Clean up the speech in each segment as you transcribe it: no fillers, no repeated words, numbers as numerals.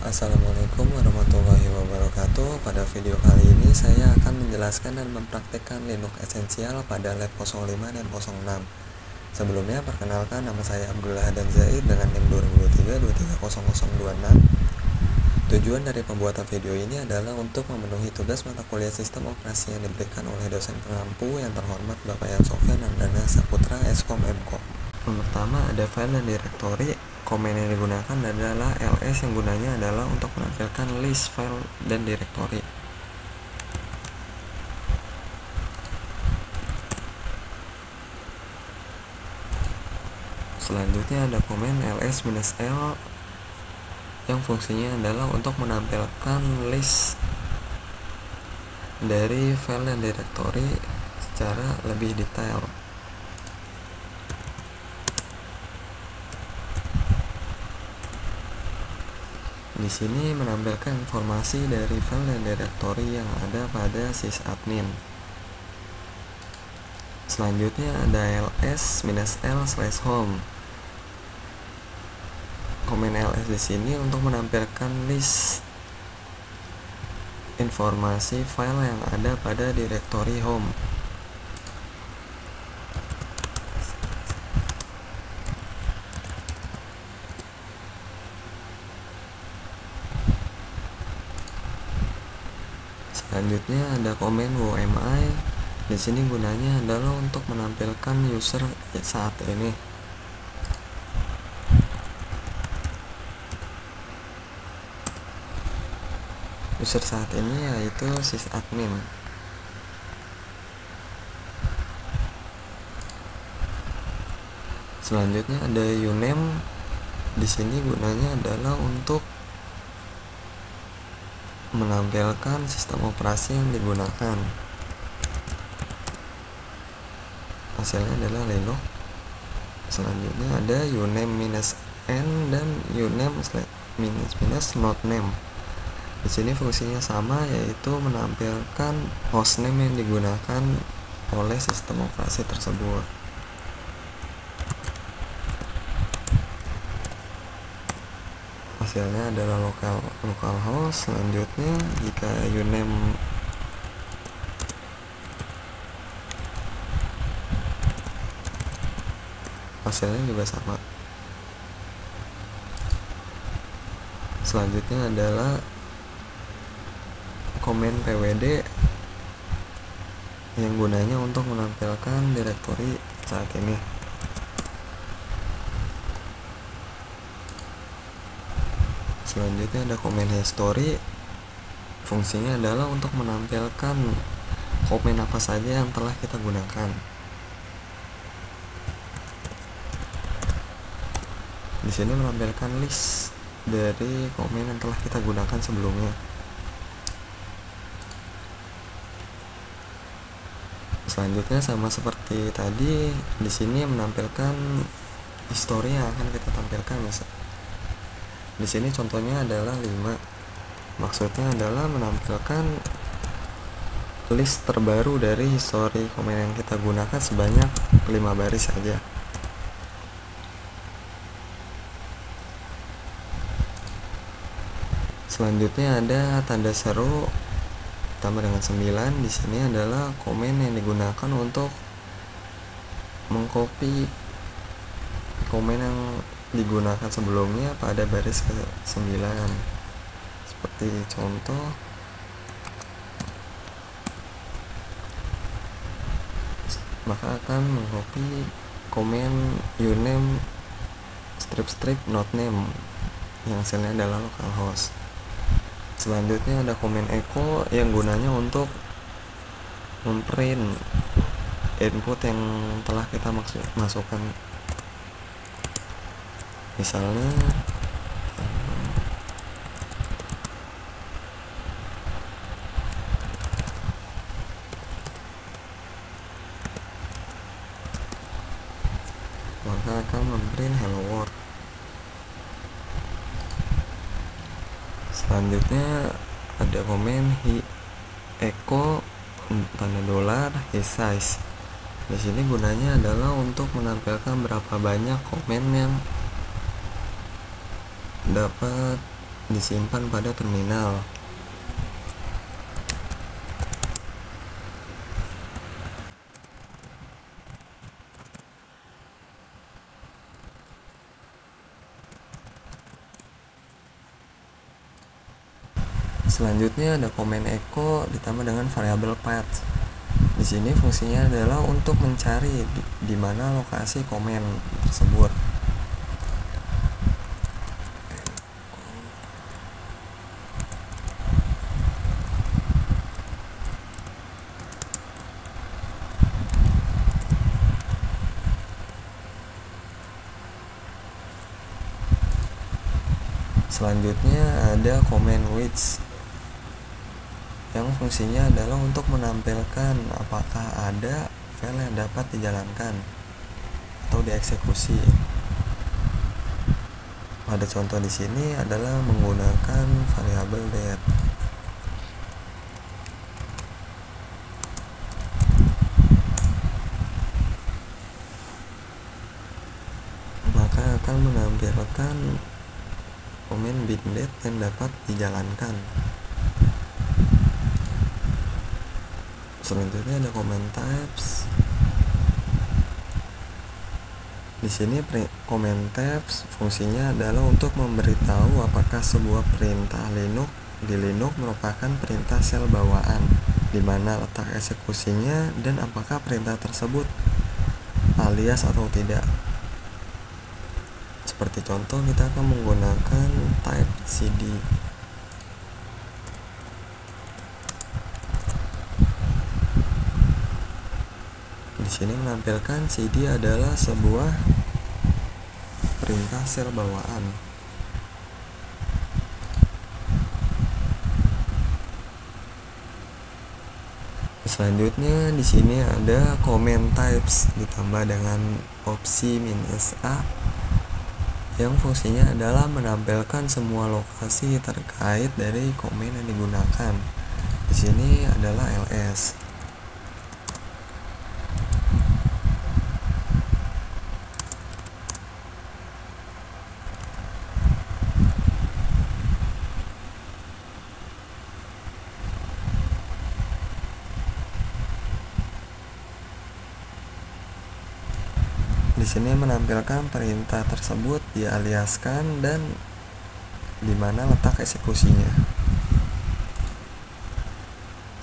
Assalamualaikum warahmatullahi wabarakatuh. Pada video kali ini saya akan menjelaskan dan mempraktikkan Linux esensial pada lab 05 dan 06. Sebelumnya perkenalkan, nama saya Abdullah dan Zaid dengan NIM 2023-230026. Tujuan dari pembuatan video ini adalah untuk memenuhi tugas mata kuliah sistem operasi yang diberikan oleh dosen pengampu yang terhormat Bapak Yan Sofyan Nandana Saputra Eskom Mkom. Yang pertama ada file dan directory. Komen yang digunakan adalah ls yang gunanya adalah untuk menampilkan list file dan directory. Selanjutnya ada komen ls-l yang fungsinya adalah untuk menampilkan list dari file dan directory secara lebih detail. Di sini menampilkan informasi dari file dan directory yang ada pada sysadmin. Selanjutnya ada ls-l/home. Komen ls di sini untuk menampilkan list informasi file yang ada pada directory home. Selanjutnya ada komen wmi. Di sini gunanya adalah untuk menampilkan user saat ini. User saat ini yaitu sysadmin. Selanjutnya ada uname. Di sini gunanya adalah untuk menampilkan sistem operasi yang digunakan. Hasilnya adalah Linux. Selanjutnya ada uname-n dan uname-node-name. Di sini fungsinya sama, yaitu menampilkan hostname yang digunakan oleh sistem operasi tersebut. Hasilnya adalah localhost. Selanjutnya jika uname hasilnya juga sama. Selanjutnya adalah komen pwd yang gunanya untuk menampilkan directory saat ini. Selanjutnya ada komen history. Fungsinya adalah untuk menampilkan komen apa saja yang telah kita gunakan. Di sini menampilkan list dari komen yang telah kita gunakan sebelumnya. Selanjutnya sama seperti tadi, di sini menampilkan history yang akan kita tampilkan. Di sini contohnya adalah 5. Maksudnya adalah menampilkan list terbaru dari history komen yang kita gunakan sebanyak 5 baris saja. Selanjutnya ada tanda seru tambah dengan 9. Di sini adalah komen yang digunakan untuk mengcopy komen yang digunakan sebelumnya pada baris ke-9. Seperti contoh, maka akan mengcopy komen uname strip node-name yang hasilnya adalah localhost. Selanjutnya ada komen echo yang gunanya untuk memprint input yang telah kita masukkan. Misalnya maka akan memprint hello world. Selanjutnya ada komen echo tanda dolar his size. Di sini gunanya adalah untuk menampilkan berapa banyak komen yang dapat disimpan pada terminal. Selanjutnya ada komen echo ditambah dengan variabel path. Di sini fungsinya adalah untuk mencari di mana lokasi komen tersebut. Selanjutnya ada comment which yang fungsinya adalah untuk menampilkan apakah ada file yang dapat dijalankan atau dieksekusi. Pada contoh di sini adalah menggunakan variabel date. Maka akan menampilkan komen bin date yang dapat dijalankan. Selanjutnya ada comment types. Di sini comment types fungsinya adalah untuk memberitahu apakah sebuah perintah di Linux merupakan perintah shell bawaan, di mana letak eksekusinya dan apakah perintah tersebut alias atau tidak. Seperti contoh, kita akan menggunakan type cd. Di sini menampilkan cd adalah sebuah perintah shell bawaan. Selanjutnya di sini ada comment types ditambah dengan opsi "-a" yang fungsinya adalah menampilkan semua lokasi terkait dari komen yang digunakan. Di sini adalah ls. Di sini menampilkan perintah tersebut dialiaskan dan di mana letak eksekusinya.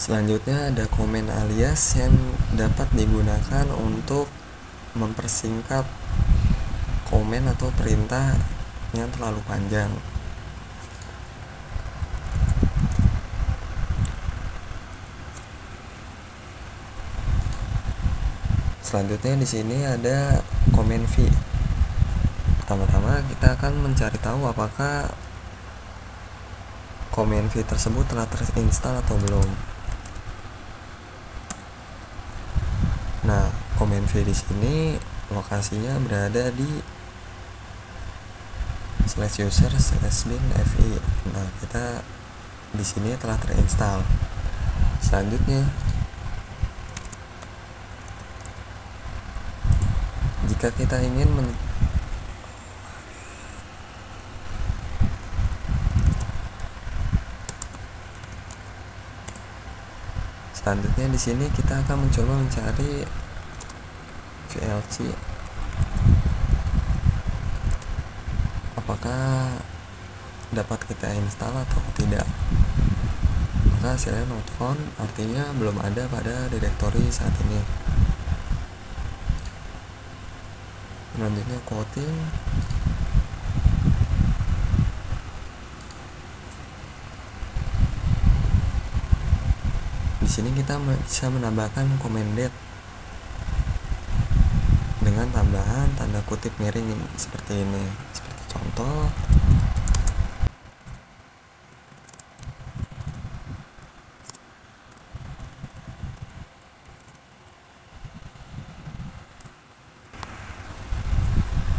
Selanjutnya ada komen alias yang dapat digunakan untuk mempersingkat komen atau perintah yang terlalu panjang. Selanjutnya di sini ada comment v. Pertama-tama kita akan mencari tahu apakah comment v tersebut telah terinstall atau belum. Nah, comment v di sini lokasinya berada di /user/bin/fi. Nah, kita di sini telah terinstall. Selanjutnya, jika kita ingin selanjutnya di sini kita akan mencoba mencari vlc apakah dapat kita install atau tidak. Maka hasilnya not found, artinya belum ada pada direktori saat ini. Selanjutnya quoting. Di sini kita bisa menambahkan comment date dengan tambahan tanda kutip miring seperti ini. Seperti contoh,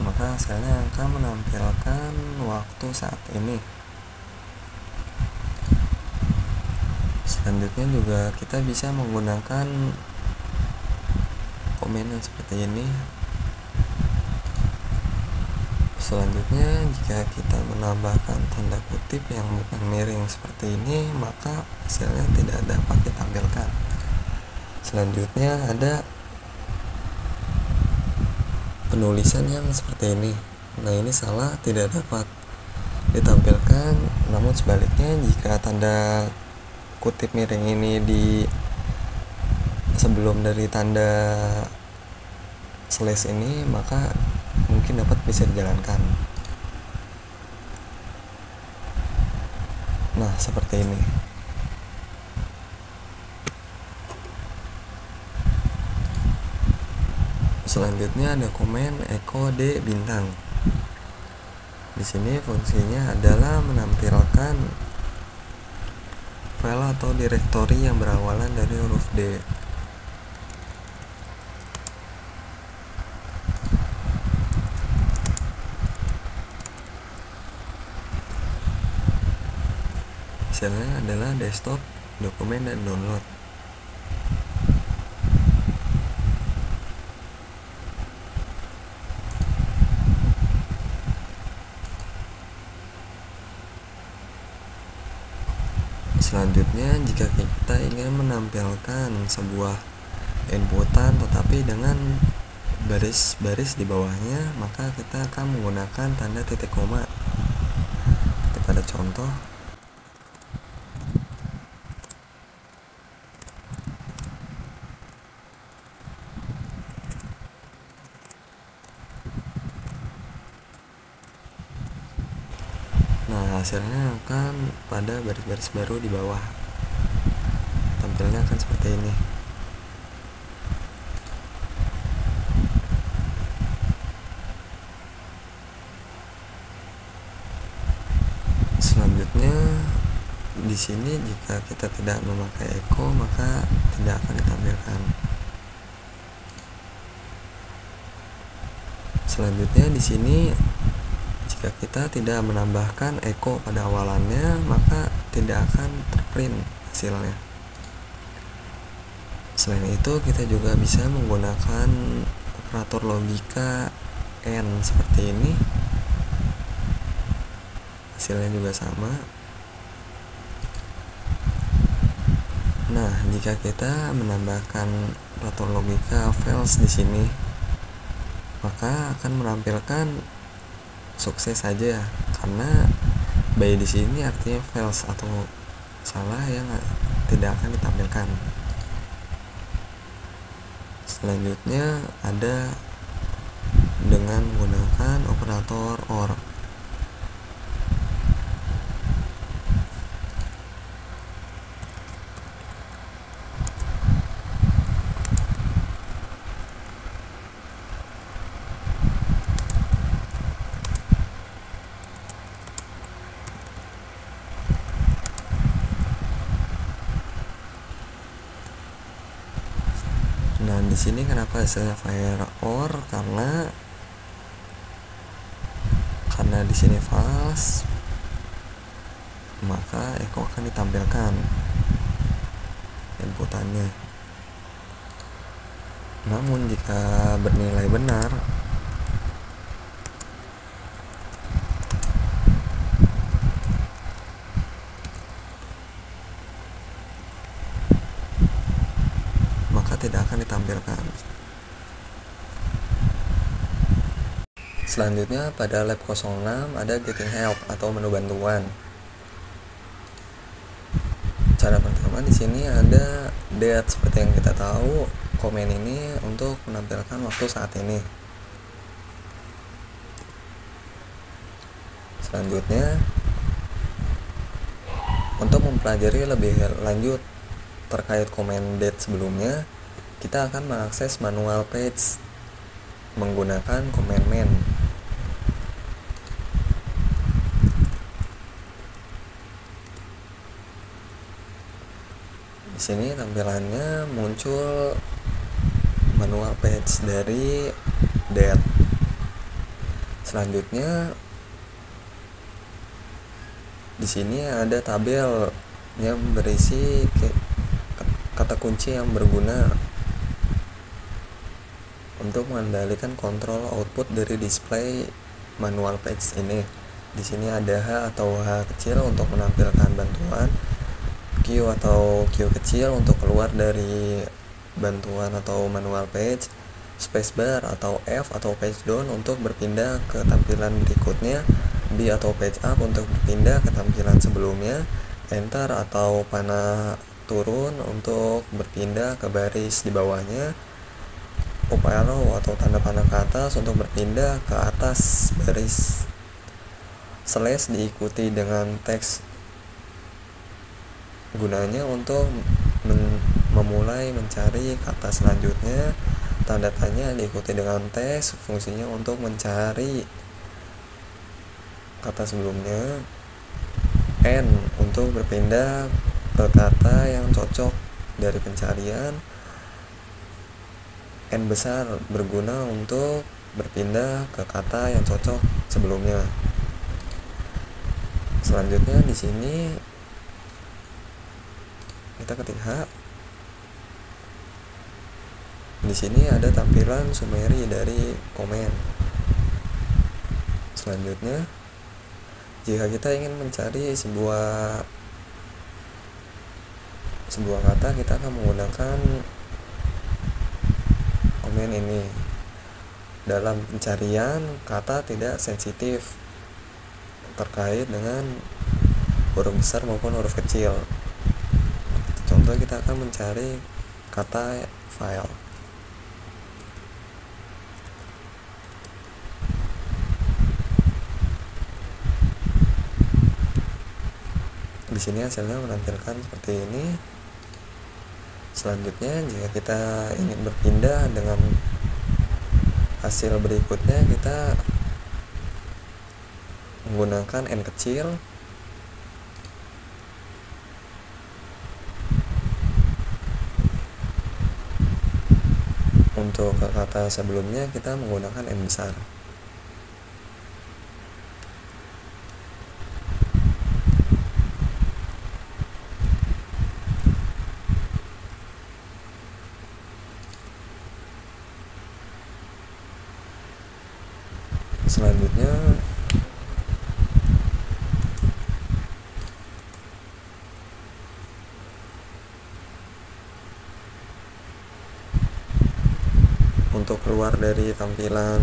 maka hasilnya akan menampilkan waktu saat ini. Selanjutnya juga kita bisa menggunakan komen yang seperti ini. Selanjutnya, jika kita menambahkan tanda kutip yang bukan miring seperti ini, maka hasilnya tidak dapat ditampilkan. Selanjutnya ada penulisan yang seperti ini. Nah, ini salah, tidak dapat ditampilkan. Namun sebaliknya, jika tanda kutip miring ini di sebelum dari tanda slash ini, maka mungkin dapat bisa dijalankan. Nah, seperti ini. Selanjutnya ada komen echo D bintang. Di sini fungsinya adalah menampilkan file atau direktori yang berawalan dari huruf D. Hasilnya adalah desktop, dokumen, dan download. Selanjutnya, jika kita ingin menampilkan sebuah inputan tetapi dengan baris-baris di bawahnya, maka kita akan menggunakan tanda titik koma. Kita ada contoh. Nah, hasilnya akan pada baris-baris baru di bawah. Tampilnya akan seperti ini. Selanjutnya, di sini jika kita tidak memakai echo, maka tidak akan ditampilkan. Selanjutnya di sini, jika kita tidak menambahkan echo pada awalannya, maka tidak akan terprint hasilnya. Selain itu, kita juga bisa menggunakan operator logika AND seperti ini. Hasilnya juga sama. Nah, jika kita menambahkan operator logika fails di sini, maka akan menampilkan sukses saja, karena by di sini artinya fails atau salah yang tidak akan ditampilkan. Selanjutnya ada dengan menggunakan operator OR. Nah, di sini kenapa hasilnya fire or? Karena di sini false, maka echo akan ditampilkan inputannya. Namun jika bernilai benar, maka tidak akan ditampilkan. Selanjutnya pada lab 06 ada getting help atau menu bantuan. Cara pertama di sini ada date, seperti yang kita tahu, komen ini untuk menampilkan waktu saat ini. Selanjutnya, untuk mempelajari lebih lanjut terkait komen date sebelumnya, kita akan mengakses manual page menggunakan command man. Di sini tampilannya muncul manual page dari date. Selanjutnya di sini ada tabel yang berisi kata kunci yang berguna untuk mengendalikan kontrol output dari display manual page ini. Di sini ada H atau H kecil untuk menampilkan bantuan, Q atau Q kecil untuk keluar dari bantuan atau manual page, spacebar atau F atau page down untuk berpindah ke tampilan berikutnya, B atau page up untuk berpindah ke tampilan sebelumnya, enter atau panah turun untuk berpindah ke baris di bawahnya, up arrow atau tanda panah ke atas untuk berpindah ke atas baris, slash diikuti dengan teks gunanya untuk memulai mencari kata selanjutnya, tanda tanya diikuti dengan teks fungsinya untuk mencari kata sebelumnya, N untuk berpindah ke kata yang cocok dari pencarian, N besar berguna untuk berpindah ke kata yang cocok sebelumnya. Selanjutnya di sini kita ketik H. Di sini ada tampilan summary dari komen. Selanjutnya, jika kita ingin mencari sebuah kata, kita akan menggunakan komen ini. Dalam pencarian kata tidak sensitif terkait dengan huruf besar maupun huruf kecil. Contoh, kita akan mencari kata file. Di sini hasilnya menampilkan seperti ini. Selanjutnya, jika kita ingin berpindah dengan hasil berikutnya, kita menggunakan N kecil. Untuk kata sebelumnya kita menggunakan N besar. Selanjutnya untuk keluar dari tampilan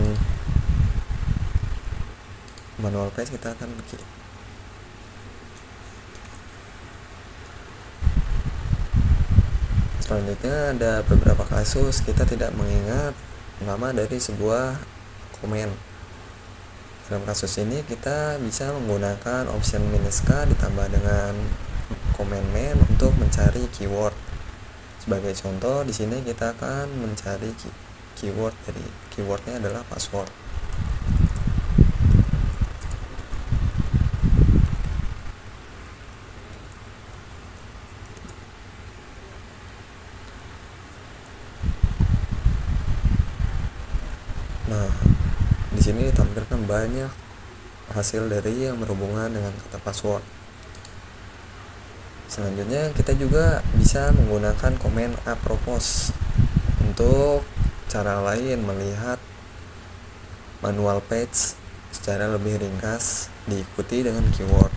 manual page, kita akan klik. Selanjutnya ada beberapa kasus kita tidak mengingat nama dari sebuah komen. Dalam kasus ini kita bisa menggunakan option "-k" ditambah dengan comment main untuk mencari keyword. Sebagai contoh, di sini kita akan mencari keyword. Jadi keywordnya adalah password. Nah, di sini ditampilkan banyak hasil dari yang berhubungan dengan kata password. Selanjutnya kita juga bisa menggunakan komen apropos untuk cara lain melihat manual page secara lebih ringkas diikuti dengan keyword.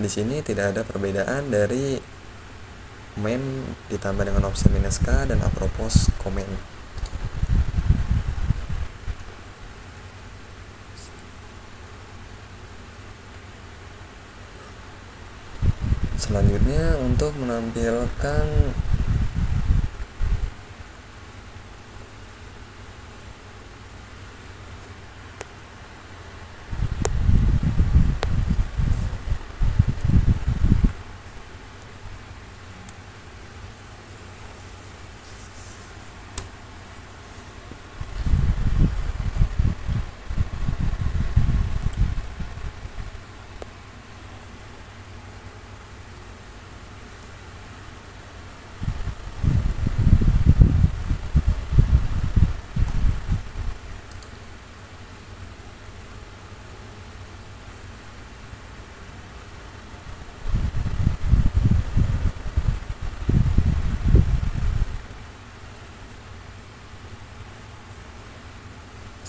Di sini tidak ada perbedaan dari main ditambah dengan option "-k" dan apropos komen. Selanjutnya untuk menampilkan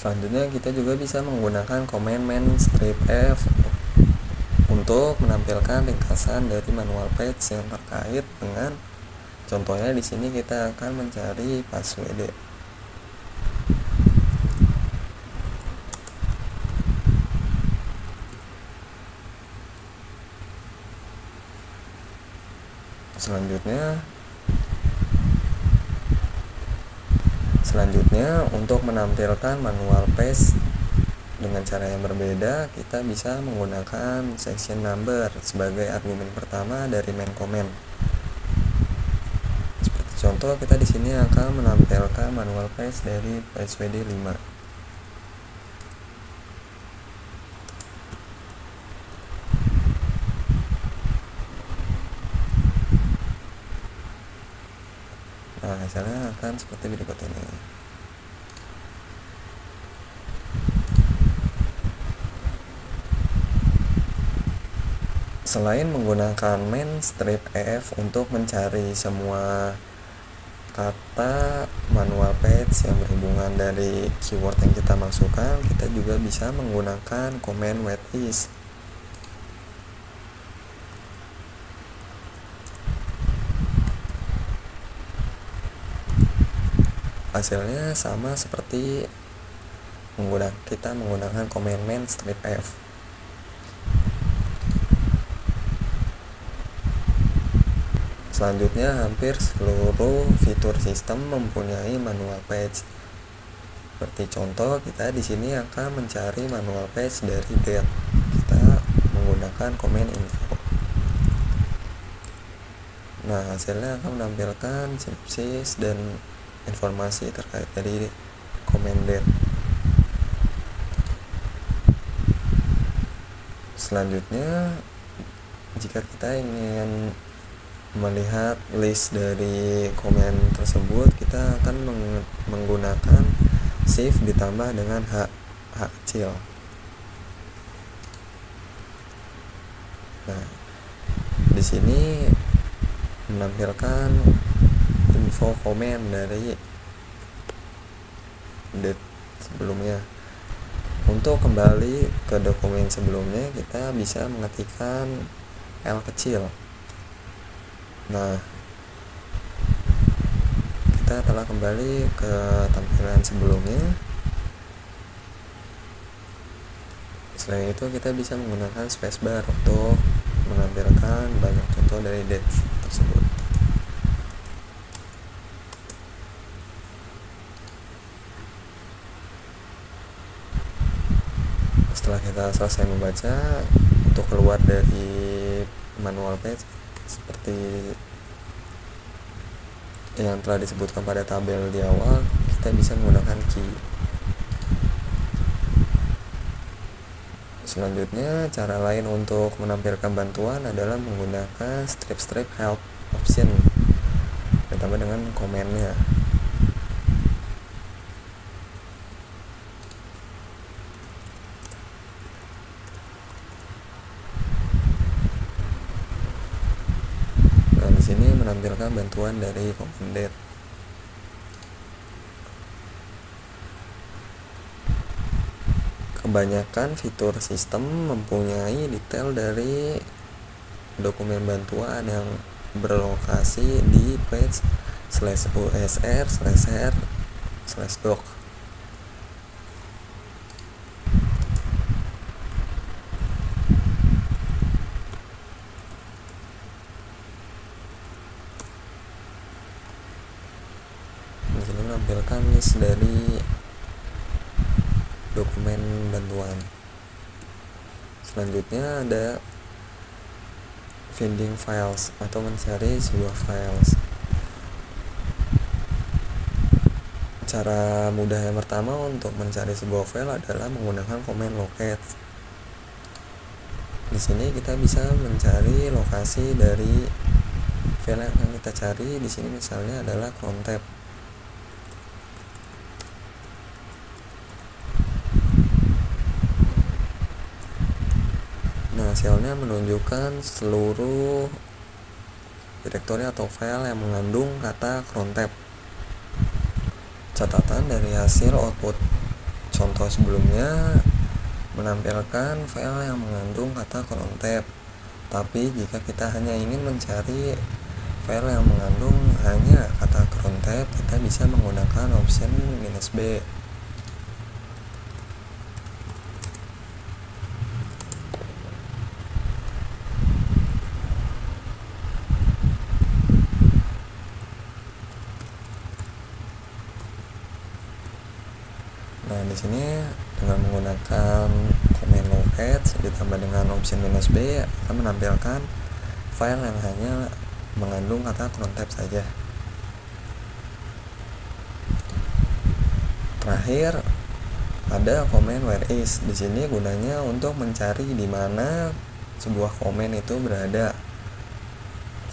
Selanjutnya kita juga bisa menggunakan command main strip f untuk menampilkan ringkasan dari manual page yang terkait dengan, contohnya di sini kita akan mencari passwd. Selanjutnya untuk menampilkan manual page dengan cara yang berbeda, kita bisa menggunakan section number sebagai argumen pertama dari main comment. Seperti contoh, kita di sini akan menampilkan manual page dari passwd 5. Nah, hasilnya akan seperti berikut ini. Selain menggunakan main strip f untuk mencari semua kata manual page yang berhubungan dari keyword yang kita masukkan, kita juga bisa menggunakan command wait is. Hasilnya sama seperti kita menggunakan command main strip f. Selanjutnya, hampir seluruh fitur sistem mempunyai manual page. Seperti contoh, kita di sini akan mencari manual page dari date. Kita menggunakan command info. Nah, hasilnya akan menampilkan sinopsis dan informasi terkait dari command date. Selanjutnya, jika kita ingin melihat list dari komen tersebut, kita akan menggunakan shift ditambah dengan H kecil. Nah, di sini menampilkan info komen dari date sebelumnya. Untuk kembali ke dokumen sebelumnya, kita bisa mengetikkan L kecil. Nah, kita telah kembali ke tampilan sebelumnya. Selain itu, kita bisa menggunakan spacebar untuk menampilkan banyak contoh dari date tersebut. Setelah kita selesai membaca, untuk keluar dari manual page seperti yang telah disebutkan pada tabel di awal, kita bisa menggunakan key. Selanjutnya, cara lain untuk menampilkan bantuan adalah menggunakan strip help option ditambah dengan komennya. Di sini menampilkan bantuan dari command date. Kebanyakan fitur sistem mempunyai detail dari dokumen bantuan yang berlokasi di page /usr/r/doc. Di sini menampilkan list dari dokumen bantuan. Selanjutnya ada finding files atau mencari sebuah files. Cara mudah yang pertama untuk mencari sebuah file adalah menggunakan command locate. Di sini kita bisa mencari lokasi dari file yang akan kita cari. Di sini misalnya adalah cron-tab. Hasilnya menunjukkan seluruh direktori atau file yang mengandung kata cron-tab. Catatan dari hasil output contoh sebelumnya menampilkan file yang mengandung kata cron tab. Tapi jika kita hanya ingin mencari file yang mengandung hanya kata cron tab, kita bisa menggunakan option "-b". Nah, di sini dengan menggunakan command locate ditambah dengan option "-b akan menampilkan file yang hanya mengandung kata cron tab saja. Terakhir ada command "whereis". Di sini gunanya untuk mencari di mana sebuah komen itu berada.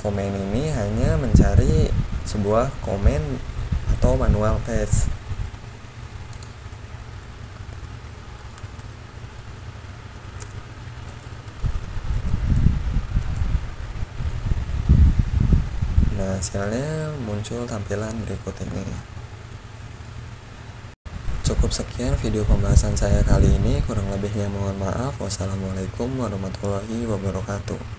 Komen ini hanya mencari sebuah komen atau manual text. Nah, hasilnya muncul tampilan berikut ini. Cukup sekian video pembahasan saya kali ini, kurang lebihnya mohon maaf. Wassalamualaikum warahmatullahi wabarakatuh.